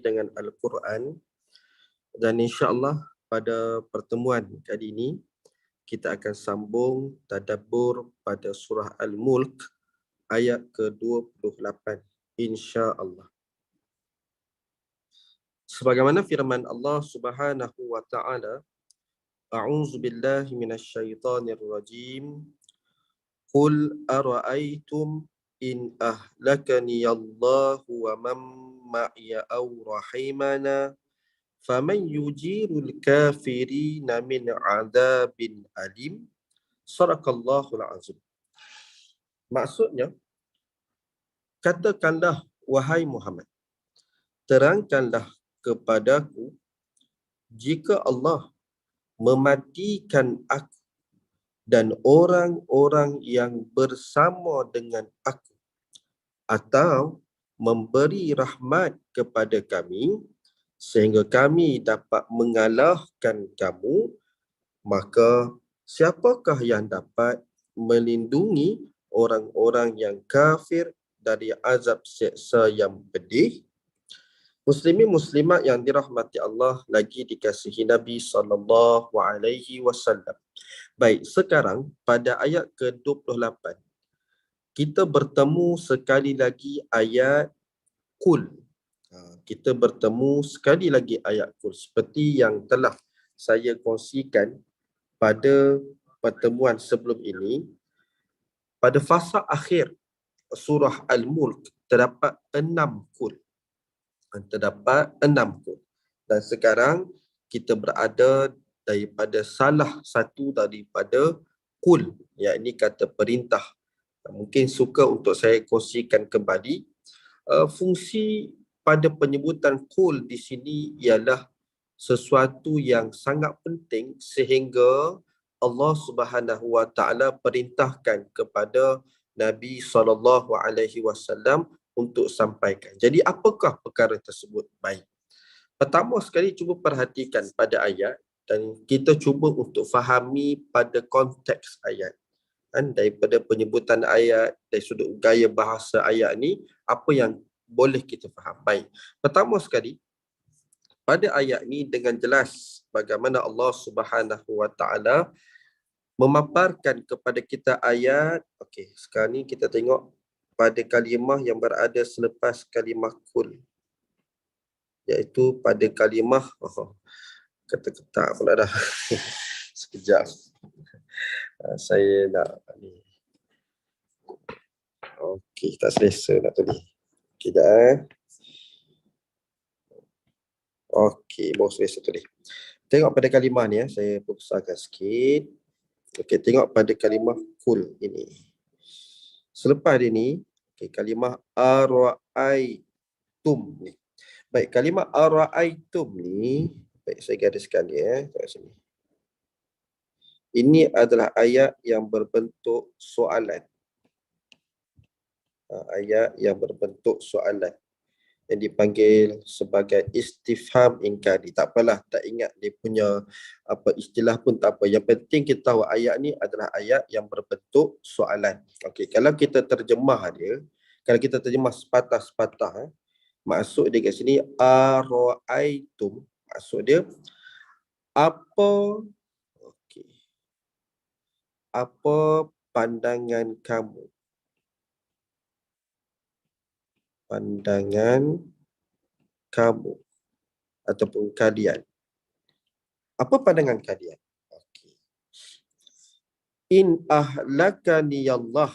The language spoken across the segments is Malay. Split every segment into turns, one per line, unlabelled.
dengan Al-Quran, dan insya-Allah pada pertemuan kali ini kita akan sambung tadabbur pada surah Al-Mulk ayat ke-28 insya-Allah. Sebagaimana firman Allah Subhanahu wa taala, A'udzu billahi minasyaitonir rajim. Qul ara'aytum in ahlakani Allahu wa man ma'iya aw rahimana faman yujirul kafirina min 'adzabin alim. Sadaqallahul azim. Maksudnya, katakanlah wahai Muhammad, terangkanlah kepadaku jika Allah mematikan aku dan orang-orang yang bersama dengan aku, atau memberi rahmat kepada kami sehingga kami dapat mengalahkan kamu, maka siapakah yang dapat melindungi orang-orang yang kafir dari azab seksa yang pedih? Muslimin muslimat yang dirahmati Allah lagi dikasihi Nabi SAW. Baik, sekarang pada ayat ke-28 kita bertemu sekali lagi ayat Qul. Kita bertemu sekali lagi ayat Qul seperti yang telah saya kongsikan pada pertemuan sebelum ini. Pada fasa akhir surah Al-Mulk terdapat 6 Qul. Dan sekarang kita berada daripada salah satu daripada Qul, iaitu kata perintah. Mungkin suka untuk saya kongsikan kembali. Fungsi pada penyebutan Qul di sini ialah sesuatu yang sangat penting sehingga Allah Subhanahu wa taala perintahkan kepada Nabi SAW untuk sampaikan. Jadi apakah perkara tersebut? Baik. Pertama sekali cuba perhatikan pada ayat dan kita cuba untuk fahami pada konteks ayat. Daripada penyebutan ayat, dari sudut gaya bahasa ayat ni, apa yang boleh kita faham? Baik. Pertama sekali, pada ayat ni dengan jelas bagaimana Allah Subhanahu wa taala memaparkan kepada kita ayat. Okey, sekarang ni kita tengok pada kalimah yang berada selepas kalimah Qul, iaitu pada kalimah ketak-ketak pula dah. Sekejap. Saya nak ni. Okey, tak selesa nak tulis. Sekejap. Okey, baru selesa tulis. Tengok pada kalimah ni, saya besarkan sikit. Okey, tengok pada kalimah Qul ini. Selepas dia ni, kalimah ara'aitum ni. Baik, kalimah ara'aitum ni, baik saya gariskan dia kat sini. Ini adalah ayat yang berbentuk soalan. Ayat yang berbentuk soalan yang dipanggil sebagai istifham inkari. Tak apalah, tak ingat dia punya apa istilah pun tak apa. Yang penting kita tahu ayat ni adalah ayat yang berbentuk soalan. Okey, kalau kita terjemah dia, kalau kita terjemah sepatah-sepatah, maksud dia kat sini ara'aitum, maksud dia apa, okey, apa pandangan kamu? Pandangan kamu ataupun kalian. Apa pandangan kalian? Okey. In ahlakani Allah,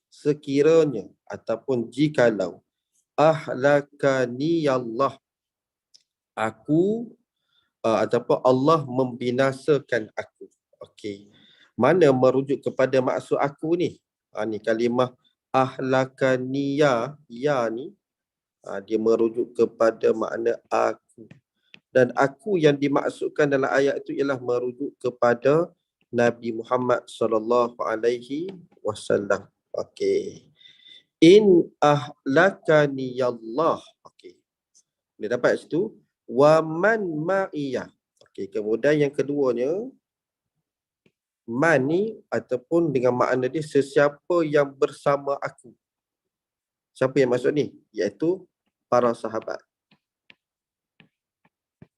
sekiranya ataupun jikalau ahlakani Allah, aku ataupun Allah membinasakan aku. Okey. Mana merujuk kepada maksud aku ni? Ni kalimah ahlakaniya, ya ni, dia merujuk kepada makna aku. Dan aku yang dimaksudkan dalam ayat itu ialah merujuk kepada Nabi Muhammad SAW. Okey. In ahlakani Allah. Okey. Dia dapat situ. Wa man ma'iyah. Okey, kemudian yang keduanya, man ni ataupun dengan makna dia sesiapa yang bersama aku. Siapa yang maksud ni? Iaitu para sahabat.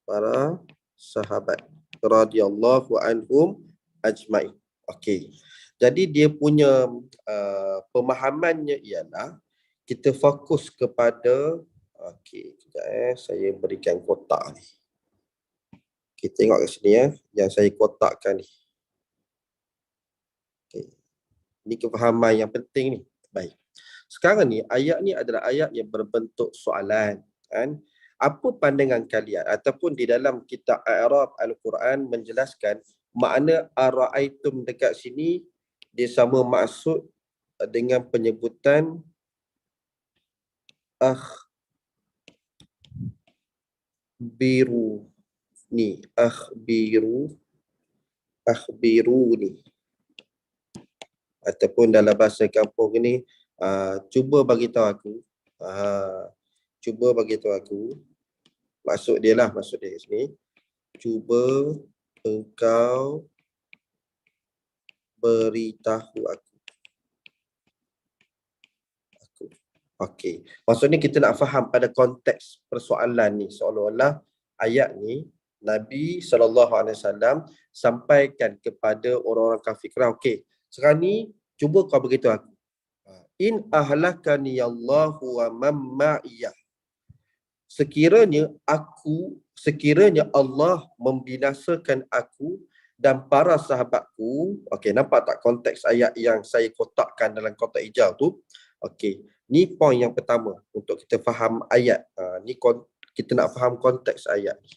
para sahabat radhiyallahu anhum ajmain. Okey. Jadi dia punya pemahamannya ialah kita fokus kepada kejap saya berikan kotak ni. Kita tengok kat sini yang saya kotakkan ni. Okey. Ini kefahaman yang penting ni. Baik. Sekarang ni ayat ni adalah ayat yang berbentuk soalan, kan? Apa pandangan kalian ataupun di dalam kitab I'rab Al-Quran menjelaskan makna ara'aitum dekat sini dia sama maksud dengan penyebutan akhbiru ni, akhbiru ni, ataupun dalam bahasa kampung ni cuba bagi tahu aku, cuba bagi tahu aku, maksud dia kat sini, cuba engkau beritahu aku. Okey. Maksudnya kita nak faham pada konteks persoalan ni, seolah-olah ayat ni Nabi SAW sampaikan kepada orang-orang kafir. Okey. Sekarang ni cuba kau beritahu aku. In ahlakani Allahu wa man ma'iyah. Sekiranya Allah membinasakan aku dan para sahabatku. Okey, nampak tak konteks ayat yang saya kotakkan dalam kotak hijau tu? Okey, ni poin yang pertama untuk kita faham ayat. Ni kita nak faham konteks ayat ni.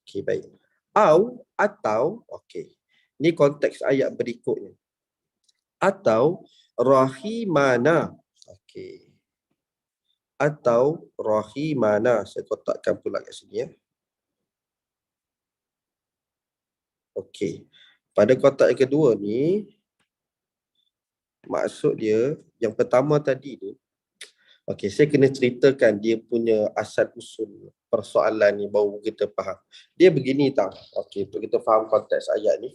Okey, baik. Atau, okey. Ni konteks ayat berikutnya. Atau rahimana. Okey. Atau rahimana. Saya kotakkan pula kat sini ya. Okey. Pada kotak yang kedua ni, maksud dia, yang pertama tadi ni, okey, saya kena ceritakan dia punya asal usul persoalan ni baru kita faham. Dia begini tau. Okey, untuk kita faham konteks ayat ni,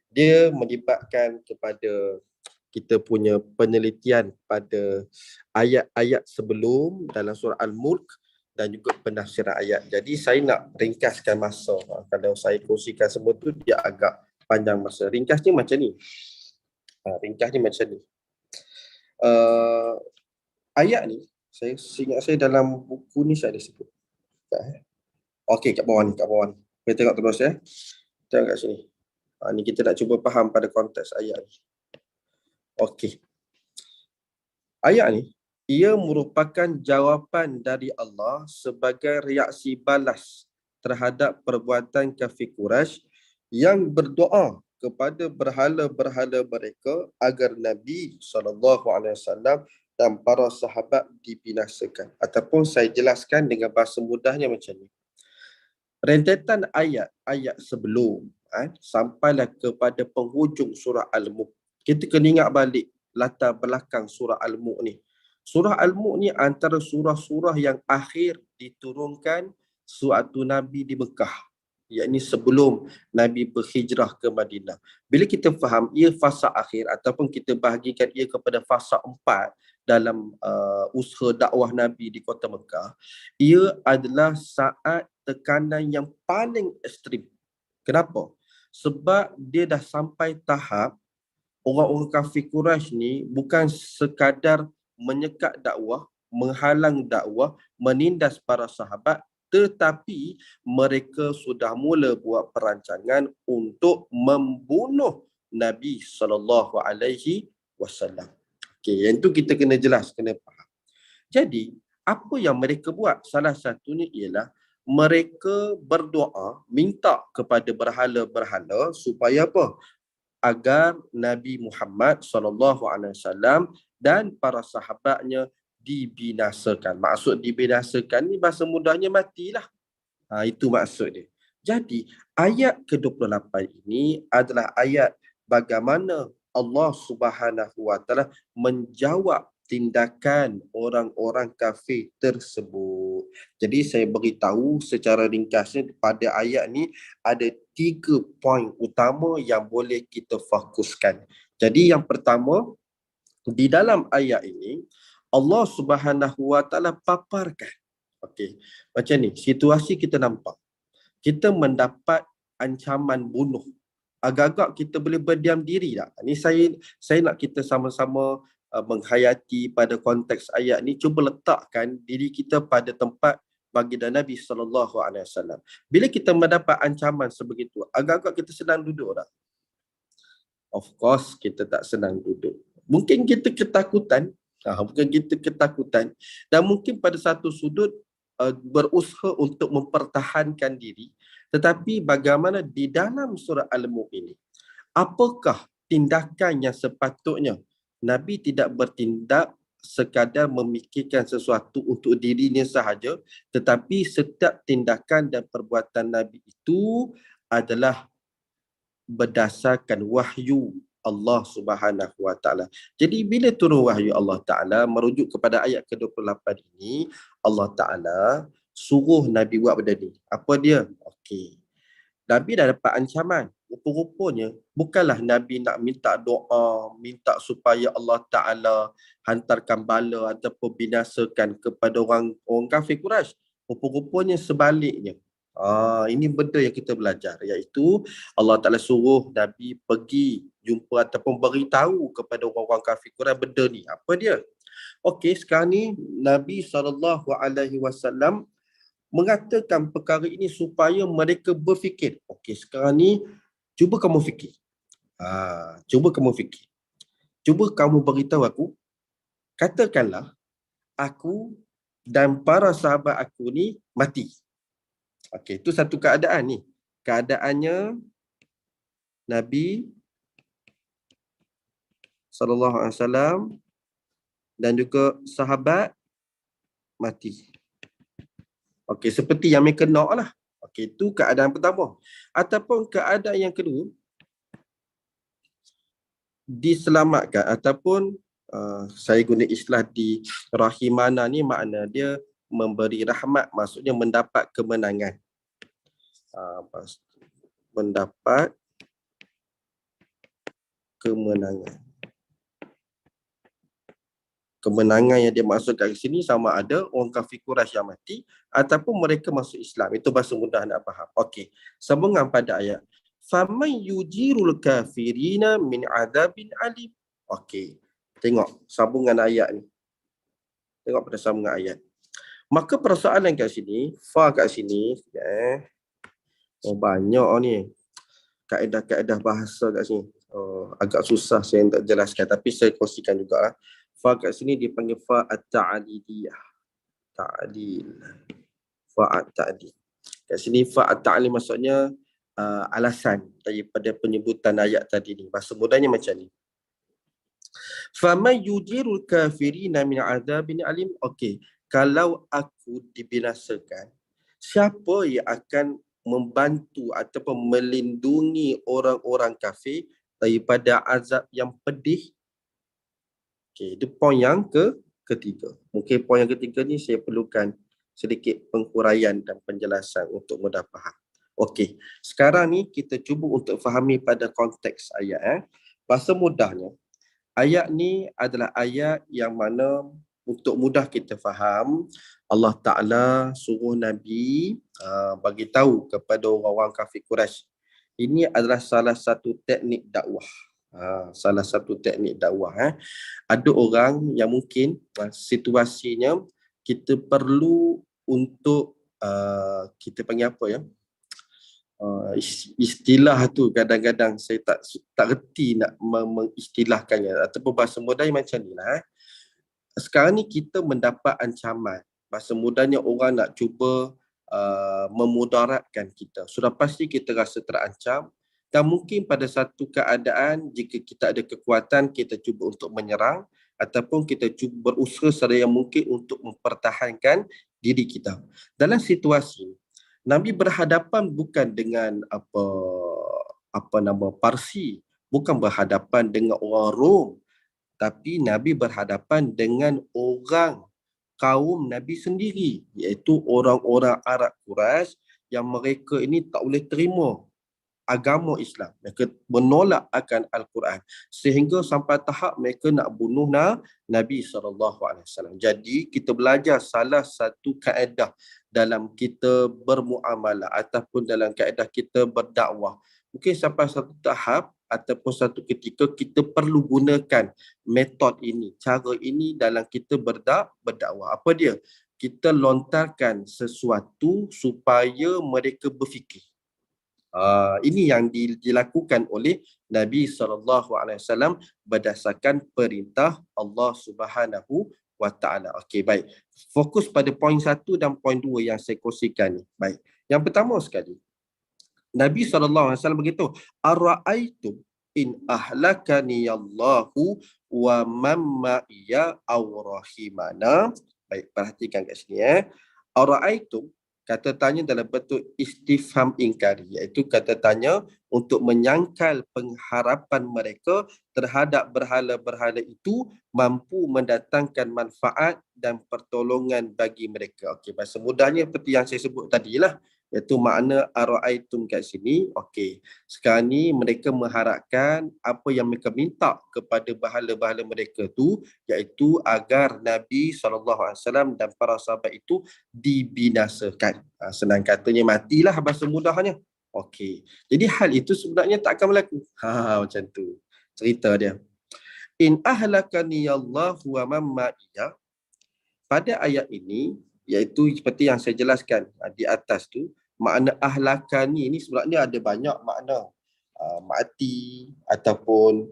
dia melibatkan kepada kita punya penelitian pada ayat-ayat sebelum dalam surah Al-Mulk dan juga penafsiran ayat. Jadi saya nak ringkaskan masa. Kalau saya kongsikan semua tu dia agak panjang masa. Ringkasnya macam ni. Ayat ni, saya ingat saya dalam buku ni saya ada sebut. Okey, kat bawah ni. Kita tengok terus ya. Tengok kat sini. Ni kita nak cuba faham pada konteks ayat ni. Okey. Ayat ni, ia merupakan jawapan dari Allah sebagai reaksi balas terhadap perbuatan kafir Quraisy yang berdoa kepada berhala-berhala mereka agar Nabi SAW dan para sahabat dibinasakan. Ataupun saya jelaskan dengan bahasa mudahnya macam ni. Rentetan ayat-ayat sebelum sampailah kepada penghujung surah Al-Mulk. Kita kena ingat balik latar belakang surah Al-Mulk ni. Surah Al-Mulk ni antara surah-surah yang akhir diturunkan sewaktu Nabi di Mekah. Iaitu sebelum Nabi berhijrah ke Madinah. Bila kita faham ia fasa akhir ataupun kita bahagikan ia kepada fasa 4 dalam usaha dakwah Nabi di kota Mekah, ia adalah saat tekanan yang paling ekstrim. Kenapa? Sebab dia dah sampai tahap orang-orang kafir Quraisy ni bukan sekadar menyekat dakwah, menghalang dakwah, menindas para sahabat, tetapi mereka sudah mula buat perancangan untuk membunuh Nabi SAW. Okey, yang tu kita kena jelas, kena faham. Jadi, apa yang mereka buat? Salah satunya ialah mereka berdoa, minta kepada berhala-berhala supaya apa? Agar Nabi Muhammad SAW dan para sahabatnya dibinasakan. Maksud dibinasakan ni bahasa mudahnya matilah. Itu maksud dia. Jadi ayat ke-28 ini adalah ayat bagaimana Allah Subhanahu Wa Taala menjawab tindakan orang-orang kafir tersebut. Jadi saya beritahu secara ringkasnya pada ayat ni ada 3 poin utama yang boleh kita fokuskan. Jadi yang pertama, di dalam ayat ini Allah Subhanahu Wa Taala paparkan. Okey. Macam ni situasi kita nampak. kita mendapat ancaman bunuh, agak-agak kita boleh berdiam diri tak? Ni saya nak kita sama-sama menghayati pada konteks ayat ni. Cuba letakkan diri kita pada tempat baginda Nabi SAW. Bila kita mendapat ancaman sebegitu, agak-agak kita senang duduk tak? Of course kita tak senang duduk. Mungkin kita ketakutan, dan mungkin pada satu sudut berusaha untuk mempertahankan diri. Tetapi bagaimana di dalam surah Al-Mulk ini, apakah tindakan yang sepatutnya? Nabi tidak bertindak sekadar memikirkan sesuatu untuk dirinya sahaja, tetapi setiap tindakan dan perbuatan Nabi itu adalah berdasarkan wahyu Allah Subhanahu Wa Taala. Jadi bila turun wahyu Allah Taala merujuk kepada ayat ke-28 ini, Allah Taala suruh Nabi buat benda ni. Apa dia? Okey. Nabi dah dapat ancaman. Rupa-rupanya bukanlah Nabi nak minta doa, minta supaya Allah Taala hantarkan bala ataupun binasakan kepada orang kafir Quraisy. Rupa-rupanya sebaliknya. Ini benda yang kita belajar, iaitu Allah Ta'ala suruh Nabi pergi jumpa ataupun beritahu kepada orang-orang kafir Quraisy benda ni. Apa dia? Okey, sekarang ni Nabi SAW mengatakan perkara ini supaya mereka berfikir. Okey, sekarang ni cuba kamu fikir. Cuba kamu fikir. Cuba kamu beritahu aku, katakanlah aku dan para sahabat aku ni mati. Okey, itu satu keadaan ni. Keadaannya Nabi SAW dan juga sahabat mati. Okey, seperti yang mereka nak lah. Okey, itu keadaan pertama. Ataupun keadaan yang kedua, diselamatkan ataupun saya guna istilah di rahimana ni, makna dia memberi rahmat, maksudnya mendapat kemenangan. Mendapat kemenangan. Kemenangan yang dia maksudkan di sini sama ada orang kafir Quraisy yang mati ataupun mereka masuk Islam. Itu bahasa mudah nak faham. Okey, sambungan pada ayat. Faman yujirul kafirina min adabin alim. Okey, tengok sambungan ayat ni. Tengok pada sambungan ayat. Maka persoalan kat sini, kat sini, banyak ni kaedah-kaedah bahasa kat sini. Agak susah saya nak jelaskan, tapi saya kongsikan juga lah. Kat sini dipanggil fa at-ta'liliyah. Ta'lil. Fa at-ta'lil. Kat sini fa at-ta'lil maksudnya alasan daripada penyebutan ayat tadi ni. Bahasa mudahnya macam ni. Faman yujirul kafirina min azabin alim. Okey, kalau aku dibinasakan, siapa yang akan membantu ataupun melindungi orang-orang kafir daripada azab yang pedih? Okey, itu poin yang ketiga. Mungkin poin yang ketiga ni saya perlukan sedikit penghuraian dan penjelasan untuk mudah faham. Okey, sekarang ni kita cuba untuk fahami pada konteks ayat. Bahasa mudahnya, ayat ni adalah ayat yang mana untuk mudah kita faham, Allah Ta'ala suruh Nabi bagi tahu kepada orang-orang kafir Quraisy. Ini adalah salah satu teknik dakwah. Salah satu teknik dakwah. Ada orang yang mungkin situasinya kita perlu untuk kita panggil apa ya? Istilah tu kadang-kadang saya tak reti nak mengistilahkannya, ataupun bahasa mudahnya macam ni lah. Sekarang ni kita mendapat ancaman. Bahasa mudahnya orang nak cuba memudaratkan kita. Sudah pasti kita rasa terancam, dan mungkin pada satu keadaan jika kita ada kekuatan, kita cuba untuk menyerang ataupun kita cuba berusaha sedaya mungkin untuk mempertahankan diri kita. Dalam situasi Nabi berhadapan bukan dengan Parsi, bukan berhadapan dengan orang Rom, tapi Nabi berhadapan dengan orang kaum Nabi sendiri, iaitu orang-orang Arab Quraisy yang mereka ini tak boleh terima agama Islam. Mereka menolak akan Al-Quran. Sehingga sampai tahap mereka nak bunuh Nabi SAW. Jadi kita belajar salah satu kaedah dalam kita bermuamalah ataupun dalam kaedah kita berdakwah. Mungkin sampai satu tahap ataupun satu ketika kita perlu gunakan metod ini, cara ini dalam kita berdakwah. Apa dia? Kita lontarkan sesuatu supaya mereka berfikir. Ini yang dilakukan oleh Nabi SAW berdasarkan perintah Allah Subhanahu wa Ta'ala. Okey, baik. Fokus pada poin 1 dan poin 2 yang saya kongsikan ni. Baik. Yang pertama sekali, Nabi SAW begitu, ara'aitum in ahlakani Allahu wa man ma'iya aw rahimana. Baik, perhatikan kat sini. Ara'aitum, kata tanya dalam bentuk istifham ingkari, iaitu kata tanya untuk menyangkal pengharapan mereka terhadap berhala-berhala itu mampu mendatangkan manfaat dan pertolongan bagi mereka. Okey, bahasa mudahnya seperti yang saya sebut tadilah, iaitu makna ara'aitum kat sini. Okey, sekarang ni mereka mengharapkan apa yang mereka minta kepada bahala-bahala mereka tu, iaitu agar Nabi SAW dan para sahabat itu dibinasakan. Senang katanya matilah bahasa mudahnya. Okey, jadi hal itu sebenarnya tak akan berlaku. Macam tu cerita dia. In ahlakani Allahu wa man ma'iya. Pada ayat ini, iaitu seperti yang saya jelaskan di atas tu, makna ahlakani ini sebenarnya ada banyak makna. Mati ataupun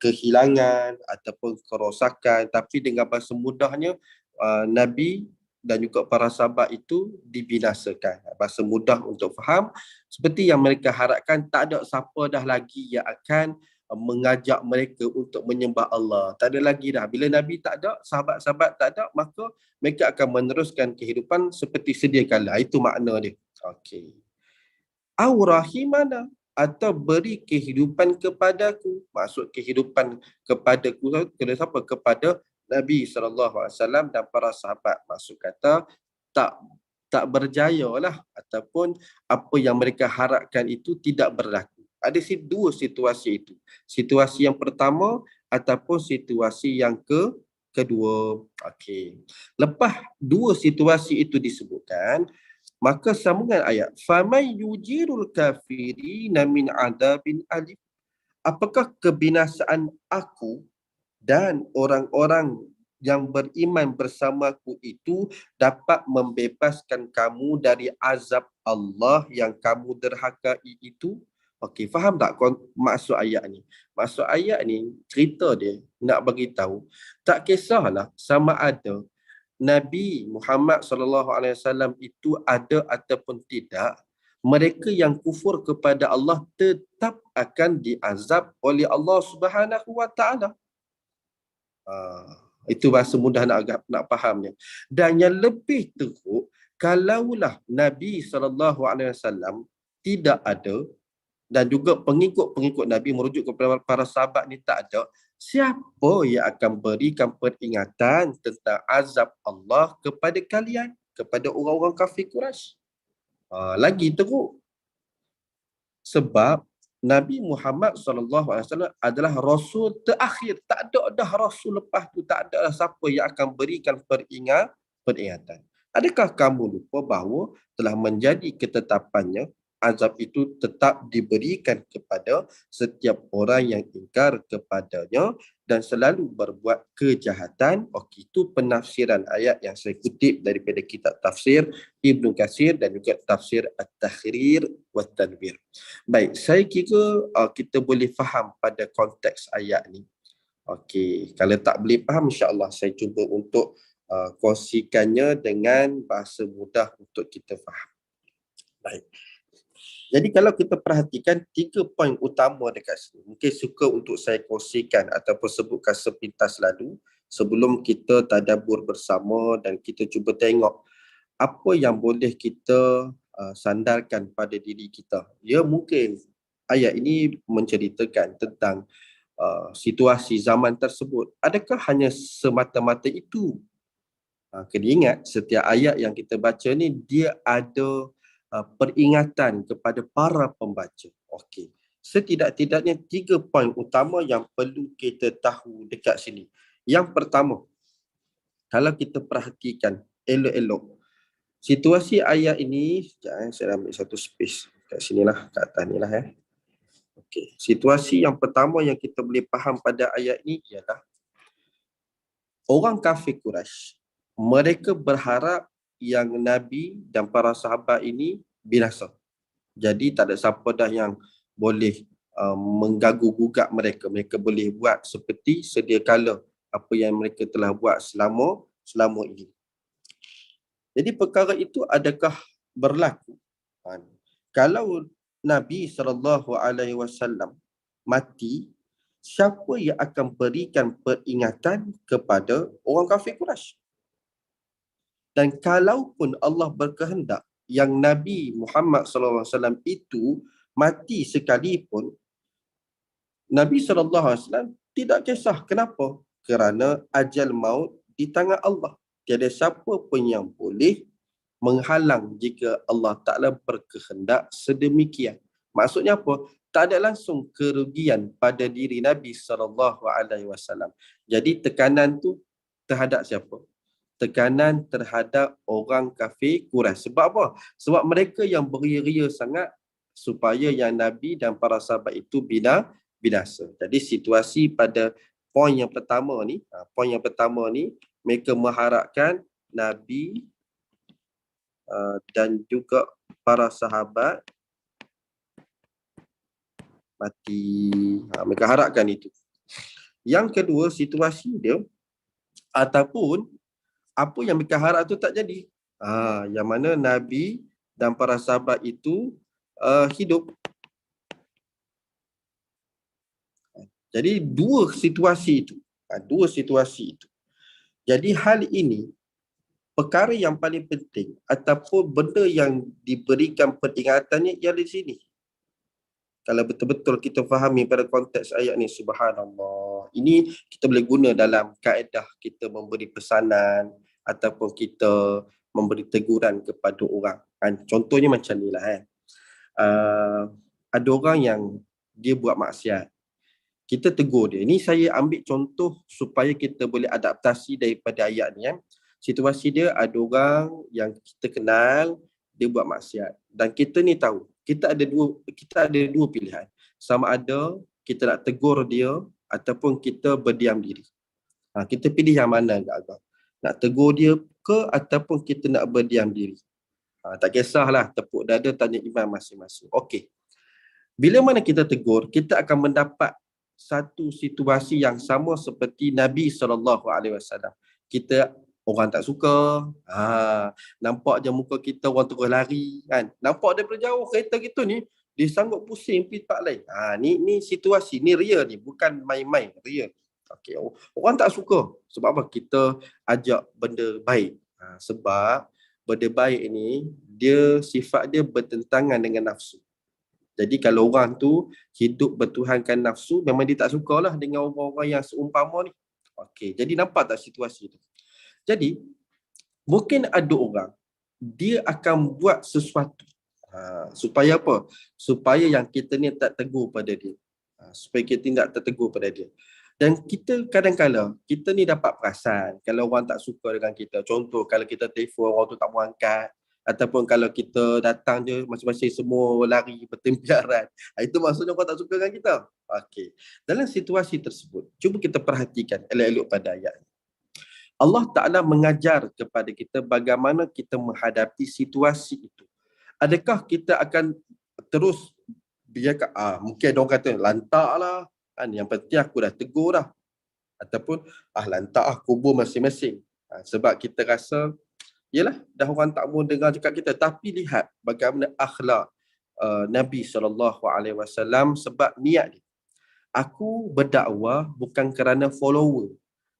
kehilangan ataupun kerosakan, tapi dengan bahasa mudahnya Nabi dan juga para sahabat itu dibinasakan. Bahasa mudah untuk faham, seperti yang mereka harapkan, tak ada siapa dah lagi yang akan mengajak mereka untuk menyembah Allah. Tak ada lagi dah. Bila Nabi tak ada, sahabat-sahabat tak ada, maka mereka akan meneruskan kehidupan seperti sedia kala. Itu makna dia. Okey. Aurahimana, atau beri kehidupan kepadaku. Maksud kehidupan kepadaku kepada siapa? Kepada Nabi SAW dan para sahabat. Maksud kata tak berjaya lah, ataupun apa yang mereka harapkan itu tidak berlaku. Ada dua situasi itu. Situasi yang pertama ataupun situasi yang kedua. Okey. Lepas dua situasi itu disebutkan, maka sambungan ayat, faman yujirul kafirina min adabin alim. Apakah kebinasaan aku dan orang-orang yang beriman bersamaku itu dapat membebaskan kamu dari azab Allah yang kamu derhakai itu? Okey, faham tak maksud ayat ni? Maksud ayat ni, cerita dia nak bagi tahu, tak kisahlah sama ada Nabi Muhammad SAW itu ada ataupun tidak, mereka yang kufur kepada Allah tetap akan diazab oleh Allah Subhanahu wa Ta'ala. Itu bahasa mudah nak fahamnya. Dan yang lebih teruk, kalaulah Nabi SAW tidak ada dan juga pengikut-pengikut Nabi merujuk kepada para sahabat ni tak ada, siapa yang akan berikan peringatan tentang azab Allah kepada kalian, kepada orang-orang kafir Quraisy? Lagi teruk. Sebab Nabi Muhammad SAW adalah Rasul terakhir. Tak ada dah Rasul lepas tu. Tak ada siapa yang akan berikan peringatan. Adakah kamu lupa bahawa telah menjadi ketetapannya azab itu tetap diberikan kepada setiap orang yang ingkar kepadanya dan selalu berbuat kejahatan? Okey, itu penafsiran ayat yang saya kutip daripada kitab tafsir Ibnu Katsir dan juga tafsir At-Tahrir wa Tanwir. Baik, saya kira kita boleh faham pada konteks ayat ni. Okey, kalau tak boleh faham, insya-Allah saya cuba untuk kongsikannya dengan bahasa mudah untuk kita faham. Baik. Jadi kalau kita perhatikan 3 poin utama dekat sini, mungkin suka untuk saya kongsikan ataupun sebutkan sepintas lalu sebelum kita tadabbur bersama dan kita cuba tengok apa yang boleh kita sandarkan pada diri kita. Ya, mungkin ayat ini menceritakan tentang situasi zaman tersebut. Adakah hanya semata-mata itu? Kena ingat, setiap ayat yang kita baca ni dia ada peringatan kepada para pembaca. Okey. Setidak-tidaknya 3 poin utama yang perlu kita tahu dekat sini. Yang pertama, kalau kita perhatikan elok-elok, situasi ayat ini, sekejap saya ambil satu space kat sinilah, kat atas ni lah. Okey. Situasi yang pertama yang kita boleh faham pada ayat ini ialah orang kafir Quraisy, mereka berharap yang Nabi dan para sahabat ini binasa. Jadi tak ada siapa dah yang boleh mengganggu-gugat mereka. Mereka boleh buat seperti sedia kala apa yang mereka telah buat selama ini. Jadi perkara itu adakah berlaku? Kalau Nabi SAW mati, siapa yang akan berikan peringatan kepada orang kafir Quraisy? Dan kalaupun Allah berkehendak yang Nabi Muhammad SAW itu mati sekalipun, Nabi SAW tidak kisah. Kenapa? Kerana ajal maut di tangan Allah. Tiada siapa pun yang boleh menghalang jika Allah Ta'ala berkehendak sedemikian. Maksudnya apa? Tak ada langsung kerugian pada diri Nabi SAW. Jadi tekanan tu terhadap siapa? Tekanan terhadap orang kafir Quraisy. Sebab apa? Sebab mereka yang beria-ria sangat supaya yang Nabi dan para sahabat itu binasa. Jadi situasi pada poin yang pertama ni, mereka mengharapkan Nabi dan juga para sahabat mati. Mereka harapkan itu. Yang kedua, situasi dia ataupun apa yang mereka harap tu tak jadi. Yang mana Nabi dan para sahabat itu hidup. Jadi dua situasi itu. Jadi hal ini, perkara yang paling penting ataupun benda yang diberikan peringatannya ialah di sini. Kalau betul-betul kita fahami pada konteks ayat ni, subhanallah. Ini kita boleh guna dalam kaedah kita memberi pesanan ataupun kita memberi teguran kepada orang. Contohnya macam ni lah. Ada orang yang dia buat maksiat. Kita tegur dia. Ini saya ambil contoh supaya kita boleh adaptasi daripada ayat ni. Situasi dia, ada orang yang kita kenal, dia buat maksiat. Dan kita ni tahu, kita ada dua pilihan. Sama ada kita nak tegur dia ataupun kita berdiam diri. Kita pilih yang mana agak-agak. Nak tegur dia ke ataupun kita nak berdiam diri. Tak kisahlah, tepuk dada tanya iman masing-masing. Okey. Bila mana kita tegur, kita akan mendapat satu situasi yang sama seperti Nabi SAW. Kita orang tak suka, nampak je muka kita orang terus lari kan. Nampak daripada jauh kereta kita ni, dia sanggup pusing pergi tempat lain. Ni situasi, ni real ni, bukan main-main, real. Okey, orang tak suka. Sebab apa? Kita ajak benda baik. Sebab benda baik ni, sifat dia bertentangan dengan nafsu. Jadi kalau orang tu hidup bertuhankan nafsu, memang dia tak sukalah dengan orang-orang yang seumpama ni. Okey, jadi nampak tak situasi tu? Jadi, mungkin ada orang, dia akan buat sesuatu. Supaya apa? Supaya yang kita ni tak tegur pada dia. Supaya kita tidak tertegur pada dia. Dan kita kadang-kadang, kita ni dapat perasan kalau orang tak suka dengan kita. Contoh, kalau kita telefon, orang tu tak mau angkat. Ataupun kalau kita datang je, masing-masing semua lari bertempiaran. Itu maksudnya orang tak suka dengan kita. Okey. Dalam situasi tersebut, cuba kita perhatikan elok-elok pada ayat. Allah Ta'ala mengajar kepada kita bagaimana kita menghadapi situasi itu. Adakah kita akan terus biarkan, mungkin ada orang kata, lantak lah. Yang penting aku dah tegur dah. Ataupun, lantak kubur masing-masing. Sebab kita rasa, yelah, dah orang tak mau dengar cakap kita. Tapi lihat bagaimana akhlak Nabi SAW sebab niat dia. Aku berdakwah bukan kerana follower.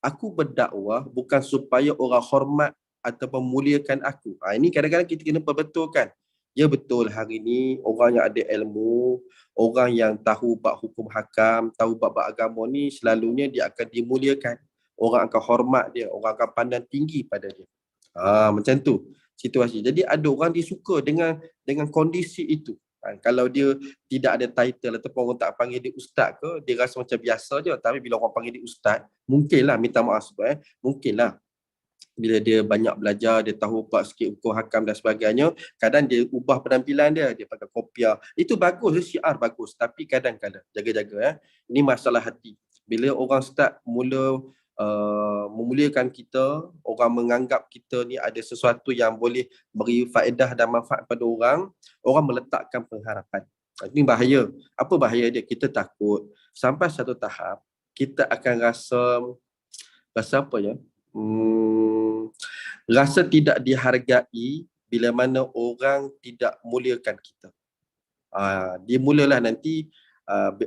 Aku berdakwah bukan supaya orang hormat atau memuliakan aku. Ini kadang-kadang kita kena perbetulkan. Ya betul, hari ni orang yang ada ilmu, orang yang tahu bab hukum hakam, tahu bab agama ni, selalunya dia akan dimuliakan. Orang akan hormat dia, orang akan pandang tinggi pada dia. Macam tu. situasi. Jadi ada orang dia suka dengan kondisi itu. Kalau dia tidak ada title ataupun orang tak panggil dia ustaz ke, dia rasa macam biasa je. Tapi bila orang panggil dia ustaz, mungkinlah, minta maaf sebab mungkinlah bila dia banyak belajar, dia tahu buat sikit hukum hakam dan sebagainya, kadang dia ubah penampilan dia pakai kopiah. Itu bagus, syiar bagus. Tapi kadang-kadang, jaga-jaga. Ini masalah hati. Bila orang start mula memuliakan kita, orang menganggap kita ni ada sesuatu yang boleh beri faedah dan manfaat pada orang, orang meletakkan pengharapan. Ini bahaya. Apa bahaya dia? Kita takut sampai satu tahap, kita akan rasa apa ya? Rasa tidak dihargai bila mana orang tidak muliakan kita. Dia mulalah nanti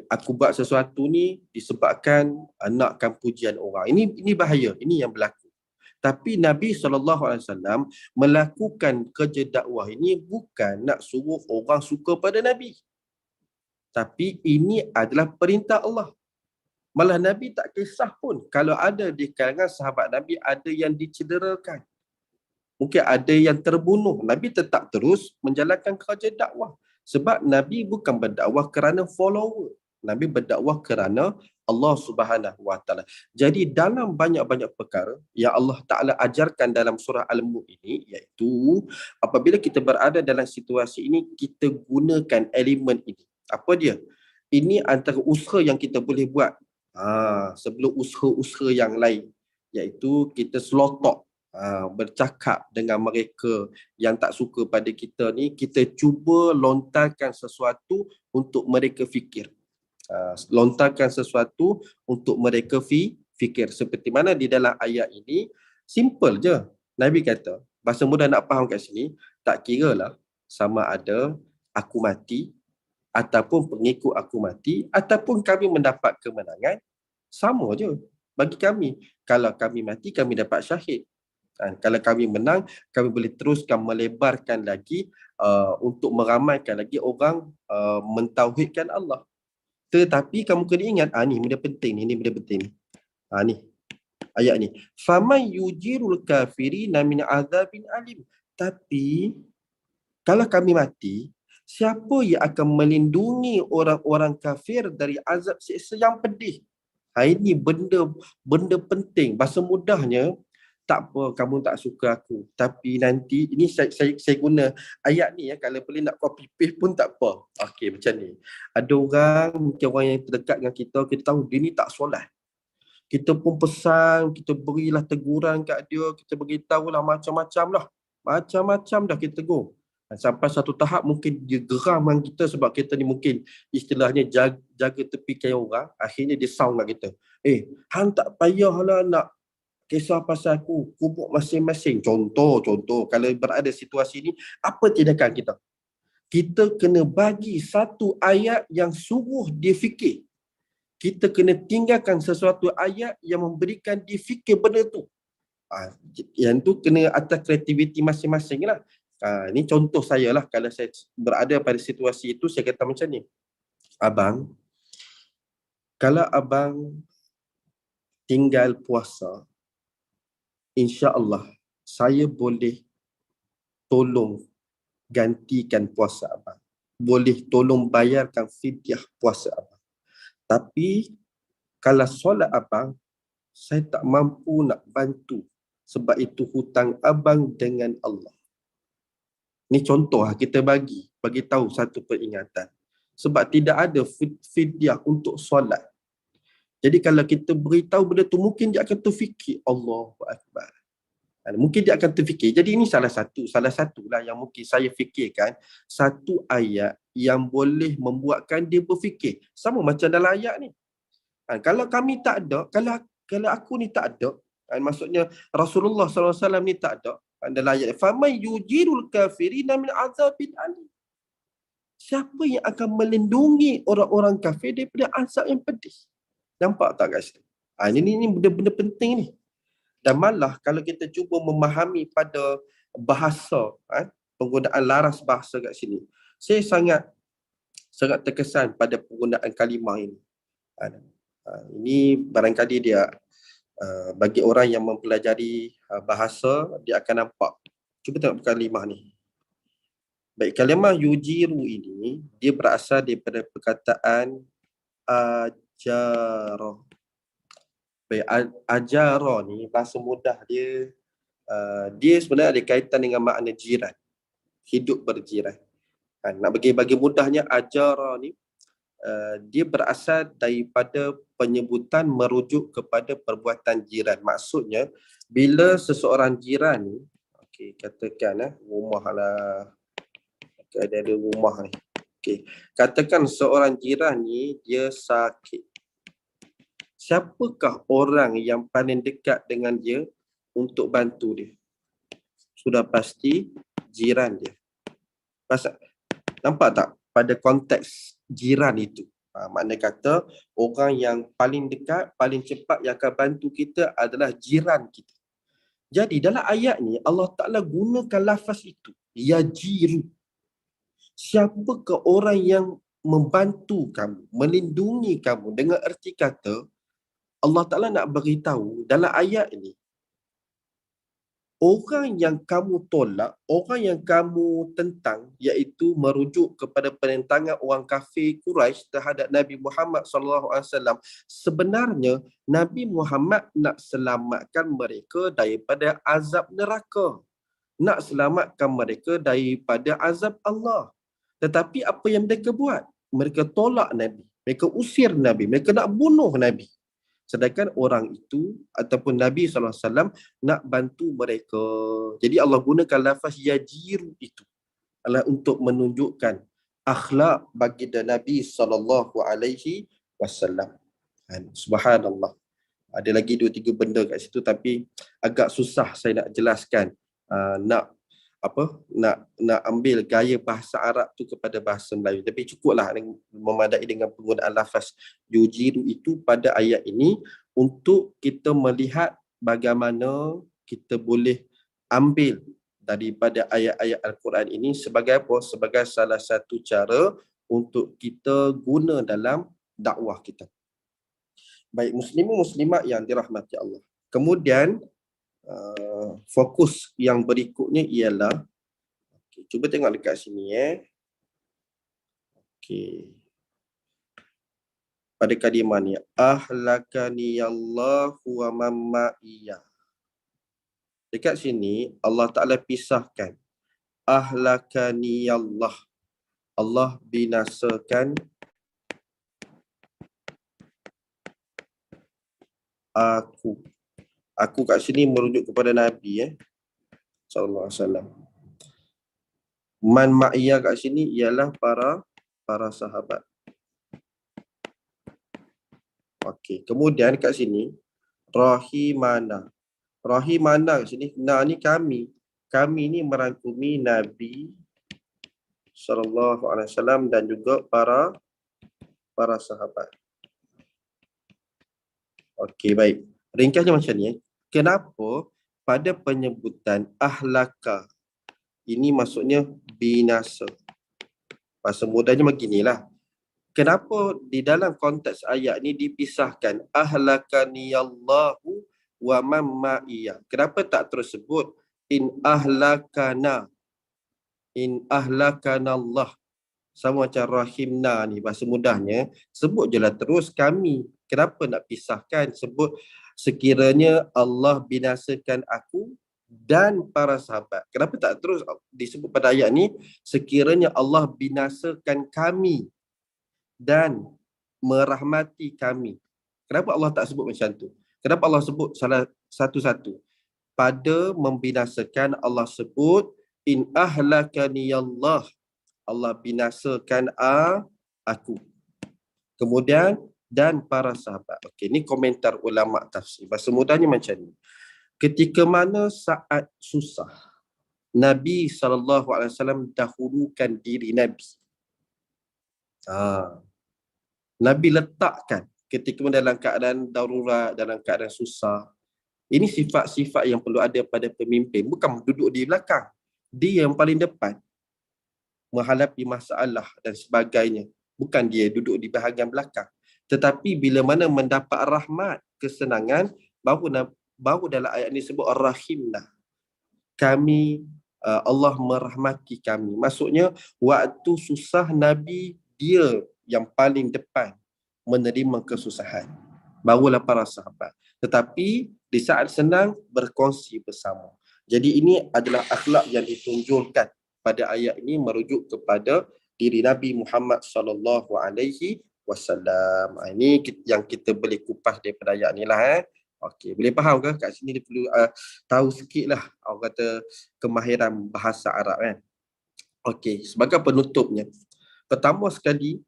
aku buat sesuatu ni disebabkan nakkan pujian orang. Ini bahaya, ini yang berlaku. Tapi Nabi SAW melakukan kerja dakwah ini bukan nak suruh orang suka pada Nabi. Tapi ini adalah perintah Allah. Malah Nabi tak kisah pun kalau ada di kalangan sahabat Nabi ada yang dicederakan. Mungkin ada yang terbunuh. Nabi tetap terus menjalankan kerja dakwah. Sebab Nabi bukan berdakwah kerana follower. Nabi berdakwah kerana Allah Subhanahu Wa Taala. Jadi dalam banyak-banyak perkara yang Allah Taala ajarkan dalam surah Al-Mulk ini, iaitu apabila kita berada dalam situasi ini, kita gunakan elemen ini. Apa dia? Ini antara usaha yang kita boleh buat sebelum usaha-usaha yang lain, iaitu kita selotok bercakap dengan mereka yang tak suka pada kita ni, kita cuba lontarkan sesuatu untuk mereka fikir. Lontarkan sesuatu untuk mereka fikir. Seperti mana di dalam ayat ini, simple je. Nabi kata, bahasa mudah nak faham kat sini, tak kiralah sama ada aku mati ataupun pengikut aku mati ataupun kami mendapat kemenangan, sama je bagi kami. Kalau kami mati, kami dapat syahid. Kalau kami menang, kami boleh teruskan melebarkan lagi untuk meramaikan lagi orang mentauhidkan Allah. Tetapi kamu kena ingat, ni benda penting ni, benda penting ni. Ni ayat ni. Faman yujirul kafirina min azabin alim. Tapi kalau kami mati, siapa yang akan melindungi orang-orang kafir dari azab siksa yang pedih? Ini benda penting. Bahasa mudahnya, tak apa kamu tak suka aku, tapi nanti ini saya guna ayat ni kalau boleh nak copy paste pun tak apa. Okey, macam ni. Ada orang, mungkin orang yang terdekat dengan kita tahu dia ni tak solat. Kita pun pesan, kita berilah teguran kat dia, kita beritahulah macam-macam lah. Macam-macam dah kita tegur. Sampai satu tahap mungkin dia geram dengan kita sebab kita ni mungkin istilahnya jaga tepikan orang. Akhirnya dia sound kat kita. Hang tak payahlah nak kisah pasal aku, kubuk masing-masing. Contoh, kalau berada situasi ni, apa tindakan kita? Kita kena bagi satu ayat yang suruh dia fikir. Kita kena tinggalkan sesuatu ayat yang memberikan dia fikir benda tu. Yang tu kena atas kreativiti masing-masing lah. Ini contoh saya lah, kalau saya berada pada situasi itu, saya kata macam ni. Abang, kalau abang tinggal puasa, insya-Allah saya boleh tolong gantikan puasa abang. Boleh tolong bayarkan fidyah puasa abang. Tapi kalau solat abang, saya tak mampu nak bantu. Sebab itu hutang abang dengan Allah. Ni contoh kita bagi tahu satu peringatan. Sebab tidak ada fidyah untuk solat. Jadi kalau kita beritahu benda tu, mungkin dia akan terfikir, Allahu Akbar. Mungkin dia akan terfikir. Jadi ini salah satulah yang mungkin saya fikirkan, satu ayat yang boleh membuatkan dia berfikir. Sama macam dalam ayat ni. Kalau kami tak ada, kalau aku ni tak ada, maksudnya Rasulullah SAW ni tak ada, dalam ayat faman yujirul kafirina min azabin alim. Siapa yang akan melindungi orang-orang kafir daripada azab yang pedih? Nampak tak guys? Ini benda-benda penting ni. Dan malah kalau kita cuba memahami pada bahasa, penggunaan laras bahasa kat sini, saya sangat terkesan pada penggunaan kalimah ini. Ini barangkali dia bagi orang yang mempelajari bahasa, dia akan nampak Cuba tengok kalimah ni. Baik, kalimah yujiru ini dia berasal daripada perkataan ajara. Baik, ajara ni bahasa mudah dia, dia sebenarnya ada kaitan dengan makna jiran, hidup berjiran. Nak bagi mudahnya, ajara ni dia berasal daripada penyebutan merujuk kepada perbuatan jiran. Maksudnya bila seseorang jiran ni, okey, katakan rumah lah, ada rumah ni. Okey, katakan seorang jiran ni dia sakit. Siapakah orang yang paling dekat dengan dia untuk bantu dia? Sudah pasti jiran dia. Pasal, nampak tak pada konteks jiran itu? Makna kata orang yang paling dekat, paling cepat yang akan bantu kita adalah jiran kita. Jadi dalam ayat ni Allah Ta'ala gunakan lafaz itu, yajiru. Siapakah orang yang membantu kamu, melindungi kamu? Dengan erti kata Allah Ta'ala nak beritahu dalam ayat ini, orang yang kamu tolak, orang yang kamu tentang, iaitu merujuk kepada penentangan orang kafir Quraisy terhadap Nabi Muhammad SAW. Sebenarnya Nabi Muhammad nak selamatkan mereka daripada azab neraka, nak selamatkan mereka daripada azab Allah. Tetapi apa yang mereka buat? Mereka tolak Nabi, mereka usir Nabi, mereka nak bunuh Nabi. Sedangkan orang itu ataupun Nabi SAW nak bantu mereka. Jadi Allah gunakan lafaz yajiru itu adalah untuk menunjukkan akhlak baginda Nabi SAW. Subhanallah. Ada lagi 2-3 benda kat situ tapi agak susah saya nak jelaskan. Nak ambil gaya bahasa Arab tu kepada bahasa Melayu. Tapi cukuplah memadai dengan penggunaan lafaz yujiru itu pada ayat ini untuk kita melihat bagaimana kita boleh ambil daripada ayat-ayat Al-Quran ini sebagai apa? Sebagai salah satu cara untuk kita guna dalam dakwah kita. Baik, muslimin muslimat yang dirahmati Allah. Kemudian fokus yang berikutnya ialah, cuba tengok dekat sini okey. Pada kalimah ni, ahlakani Allahu wa mamma'iyya. Dekat sini Allah Ta'ala pisahkan. Ahlakani Allah. Allah binasakan aku. Aku kat sini merujuk kepada Nabi sallallahu alaihi wasallam. Man ma'iyya kat sini ialah para sahabat. Okey, kemudian kat sini rahimana. Rahimana kat sini, ni kami. Kami ni merangkumi Nabi sallallahu alaihi wasallam dan juga para sahabat. Okey, baik. Ringkasnya macam ni. Kenapa pada penyebutan ahlaka ini maksudnya binasa? Bahasa mudahnya beginilah. Kenapa di dalam konteks ayat ni dipisahkan ahlakani Allahu wa man ma'iyya? Kenapa tak terus sebut in ahlakana Allah? Sama macam rahimna ni, bahasa mudahnya sebut je lah terus kami. Kenapa nak pisahkan? Sebut sekiranya Allah binasakan aku dan para sahabat. Kenapa tak terus disebut pada ayat ni sekiranya Allah binasakan kami dan merahmati kami? Kenapa Allah tak sebut macam tu? Kenapa Allah sebut salah satu-satu? Pada membinasakan Allah sebut in ahlakani Allah, Allah binasakan aku. Kemudian dan para sahabat. Okey, ni komentar ulama tafsir. Bahasa mudahnya macam ni. Ketika mana saat susah, Nabi SAW dahulukan diri Nabi. Nabi letakkan ketika dalam keadaan darurat, dalam keadaan susah. Ini sifat-sifat yang perlu ada pada pemimpin. Bukan duduk di belakang. Dia yang paling depan menghadapi masalah dan sebagainya. Bukan dia duduk di bahagian belakang. Tetapi bila mana mendapat rahmat, kesenangan, baru dalam ayat ini sebut ar-rahimna. Kami Allah merahmati kami. Maksudnya waktu susah Nabi dia yang paling depan menerima kesusahan. Barulah para sahabat. Tetapi di saat senang berkongsi bersama. Jadi ini adalah akhlak yang ditunjukkan pada ayat ini merujuk kepada diri Nabi Muhammad sallallahu alaihi wasallam. Ini yang kita boleh kupas daripada ayat ni lah. Okey, boleh faham ke? Kat sini dia perlu tahu sikit lah orang kata kemahiran bahasa Arab kan. Okey, sebagai penutupnya. Pertama sekali,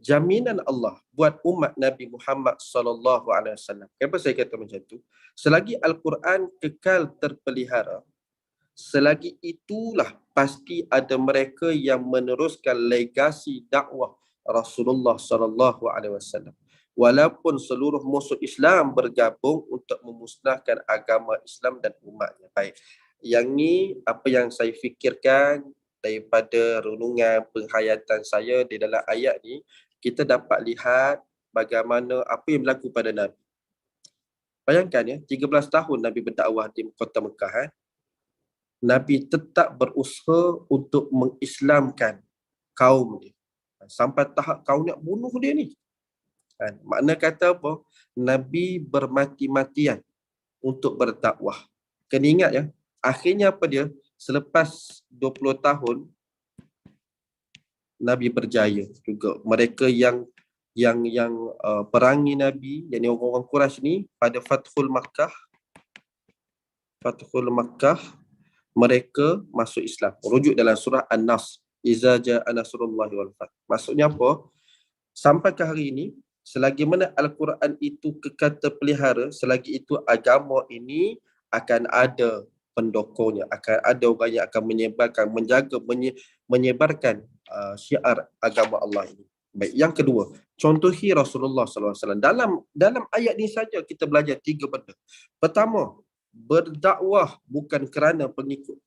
jaminan Allah buat umat Nabi Muhammad sallallahu alaihi wasallam. Kenapa saya kata macam tu? Selagi Al-Quran kekal terpelihara, selagi itulah pasti ada mereka yang meneruskan legasi dakwah Rasulullah sallallahu alaihi wasallam. Walaupun seluruh musuh Islam bergabung untuk memusnahkan agama Islam dan umatnya. Baik. Yang ni apa yang saya fikirkan daripada renungan penghayatan saya di dalam ayat ni, kita dapat lihat bagaimana apa yang berlaku pada Nabi. Bayangkan ya, 13 tahun Nabi berdakwah di kota Mekah. Nabi tetap berusaha untuk mengislamkan kaum dia. Sampai tahap kaum nak bunuh dia ni. Makna kata apa? Nabi bermati-matian untuk berdakwah. Kena ingat ya, akhirnya apa dia? Selepas 20 tahun, Nabi berjaya juga. Mereka yang perangi Nabi, yakni orang-orang Quraisy ni pada Fathul Makkah, mereka masuk Islam. Rujuk dalam surah An-Nas, Iza ja'a nasrullahi wal fath. Maksudnya apa? Sampai ke hari ini, selagi mana Al-Quran itu kekal terpelihara, selagi itu agama ini akan ada pendokongnya, akan ada orang yang akan menyebarkan, menyebarkan syiar agama Allah ini. Baik, yang kedua, contohi Rasulullah SAW. Dalam ayat ini saja kita belajar 3 benda. Pertama, berdakwah bukan kerana pengikut.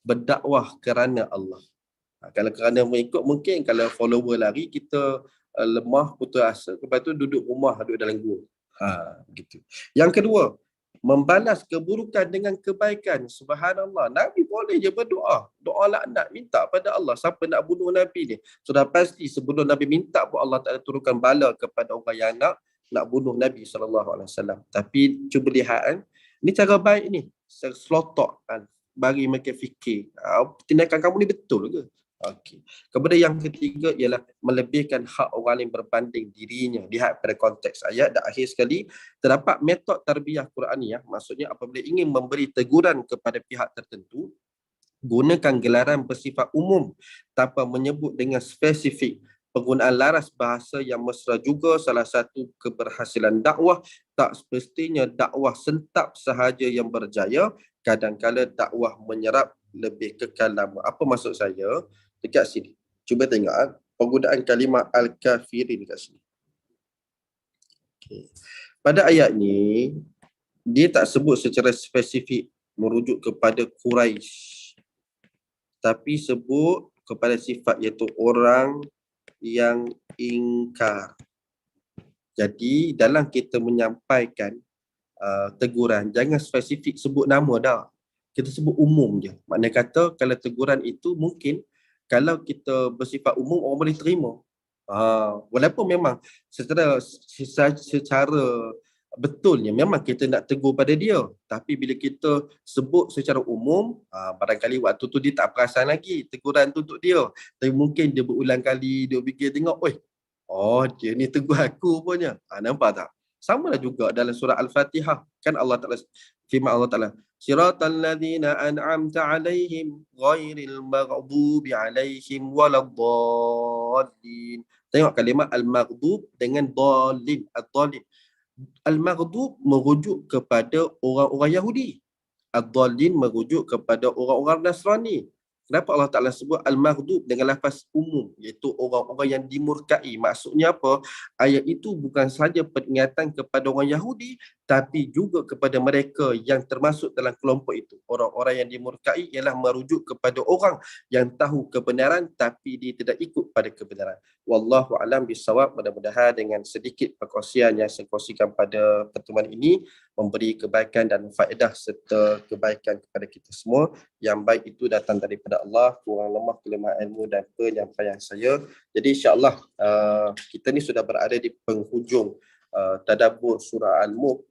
Berdakwah kerana Allah. Kalau kerana mengikut, mungkin kalau follower lari, kita lemah, putus asa. Lepas tu duduk rumah, duduk dalam gua. Gitu. Yang kedua, membalas keburukan dengan kebaikan. Subhanallah. Nabi boleh je berdoa. Doa laknat, minta pada Allah. Siapa nak bunuh Nabi ni? Sudah pasti sebelum Nabi minta pun Allah Ta'ala turunkan bala kepada orang yang nak bunuh Nabi SAW. Tapi cuba lihat kan. Ini cara baik ni. Selotok kan. Bagi mereka fikir. Tindakan kamu ni betul ke? Okey. Kemudian yang ketiga ialah melebihkan hak orang lain berbanding dirinya. Lihat pada konteks ayat dan akhir sekali terdapat metod tarbiyah Qur'aniyah. Maksudnya apabila ingin memberi teguran kepada pihak tertentu, gunakan gelaran bersifat umum tanpa menyebut dengan spesifik. Penggunaan laras bahasa yang mesra juga salah satu keberhasilan dakwah. Tak semestinya dakwah sentap sahaja yang berjaya. Kadang-kala dakwah menyerap lebih kekal lama. Apa maksud saya? Dekat sini. Cuba tengok penggunaan kalimah al-kafirin dekat sini. Okay. Pada ayat ni, dia tak sebut secara spesifik merujuk kepada Quraisy. Tapi sebut kepada sifat iaitu orang yang ingkar. Jadi dalam kita menyampaikan teguran, jangan spesifik sebut nama dah. Kita sebut umum je. Makna kata kalau teguran itu mungkin kalau kita bersifat umum orang boleh terima. Walaupun memang secara betulnya memang kita nak tegur pada dia, tapi bila kita sebut secara umum, barangkali waktu tu dia tak perasan lagi teguran tu untuk dia, tapi mungkin dia berulang kali dia fikir tengok, dia ni tegur aku punya. Nampak tak? Sama lah juga dalam surah Al-Fatihah. Kan Allah Ta'ala, firman Allah Ta'ala, Siratal ladzina an'amta alaihim ghairil maghdubi alaihim waladdallin. Tengok kalimah al-maghdub dengan dallin. Ad-dallin. Al-maghdub merujuk kepada orang-orang Yahudi. Ad-dallin merujuk kepada orang-orang Nasrani. Kenapa Allah Ta'ala sebut al-maghdub dengan lafaz umum, iaitu orang-orang yang dimurkai? Maksudnya apa? Ayat itu bukan sahaja peringatan kepada orang Yahudi, tapi juga kepada mereka yang termasuk dalam kelompok itu. Orang-orang yang dimurkai ialah merujuk kepada orang yang tahu kebenaran tapi dia tidak ikut pada kebenaran. Wallahu alam bisawab. Mudah-mudahan dengan sedikit perkongsian yang saya kongsikan pada pertemuan ini memberi kebaikan dan faedah serta kebaikan kepada kita semua. Yang baik itu datang daripada Allah, kurang lemah kelemahan ilmu dan penyampaian saya. Jadi insya-Allah kita ni sudah berada di penghujung tadabbur surah Al-Mulk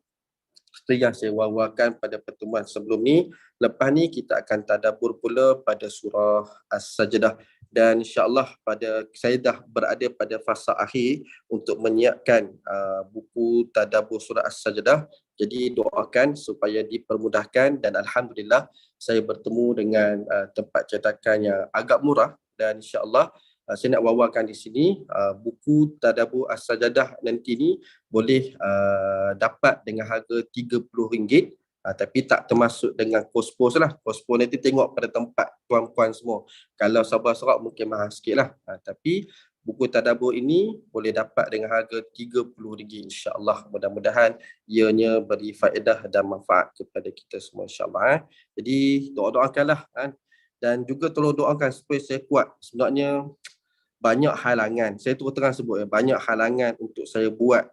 seperti yang saya wawarkan pada pertemuan sebelum ni. Lepas ni kita akan tadabbur pula pada surah As-Sajdah, dan insya-Allah saya dah berada pada fasa akhir untuk menyiapkan buku tadabbur surah As-Sajdah. Jadi doakan supaya dipermudahkan, dan alhamdulillah saya bertemu dengan tempat cetakan yang agak murah, dan insya-Allah saya nak wawarkan di sini buku tadabbur As-Sajdah nanti ni boleh dapat dengan harga RM30, tapi tak termasuk dengan kos pos lah. Kos pos nanti tengok pada tempat tuan-puan semua. Kalau Sabah Sarawak mungkin mahal sikit lah. Tapi buku tadabbur ini boleh dapat dengan harga RM30, insya-Allah. Mudah-mudahan ianya beri faedah dan manfaat kepada kita semua, insya-Allah. Jadi doa-doakanlah dan juga tolong doakan supaya saya kuat. Sebenarnya banyak halangan, saya terus terang sebut banyak halangan untuk saya buat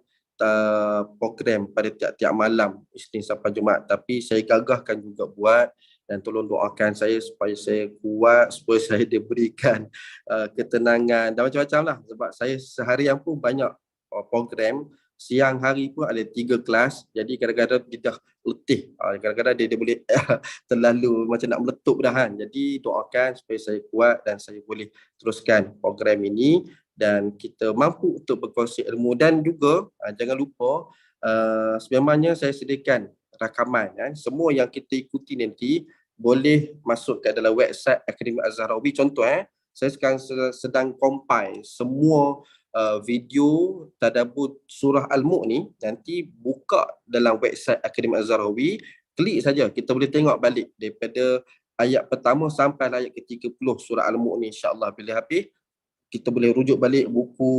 program pada tiap-tiap malam Isnin sampai Jumaat, tapi saya gagahkan juga buat, dan tolong doakan saya supaya saya kuat, supaya saya diberikan ketenangan dan macam-macam lah, sebab saya seharian pun banyak program. Siang hari pun ada 3 kelas, jadi kadang-kadang dia dah letih, kadang-kadang dia boleh terlalu macam nak meletup dah kan. Jadi doakan supaya saya kuat dan saya boleh teruskan program ini, dan kita mampu untuk berkongsi ilmu. Dan juga jangan lupa sebenarnya saya sediakan rakaman semua yang kita ikuti nanti boleh masuk ke dalam website Akademi Az-Zahrawi. Contoh saya sekarang sedang compile semua video tadabbur surah Al-Mulk ni, nanti buka dalam website Akademi Az-Zahrawi, klik saja kita boleh tengok balik daripada ayat pertama sampai ayat ke-30 surah Al-Mulk ni, insya-Allah. Bila habis kita boleh rujuk balik buku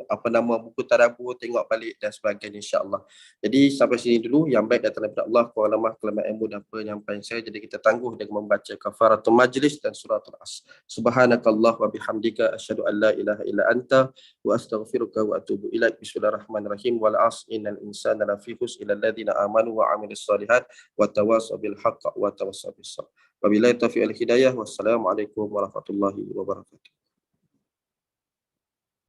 buku tadabbur, tengok balik dan sebagainya, insya-Allah. Jadi sampai sini dulu. Yang baik datang daripada Allah, kurang lemah kelemahan ilmu dan penyampaian saya. Jadi kita tangguh dengan membaca kafaratul majlis dan suratul as. Subhanakallah wa bihamdika asyhadu an la ilaha illa anta wa astaghfiruka wa atubu ilaik. Bismillahirrahmanirrahim. Wal 'asr innal insana lafi khusr illa alladziina amanu wa 'amilus shalihat wa tawassaw bil haqqi wa tawassaw bis sabr. Wabillahi taufiq wal hidayah. Wassalamualaikum warahmatullahi wabarakatuh.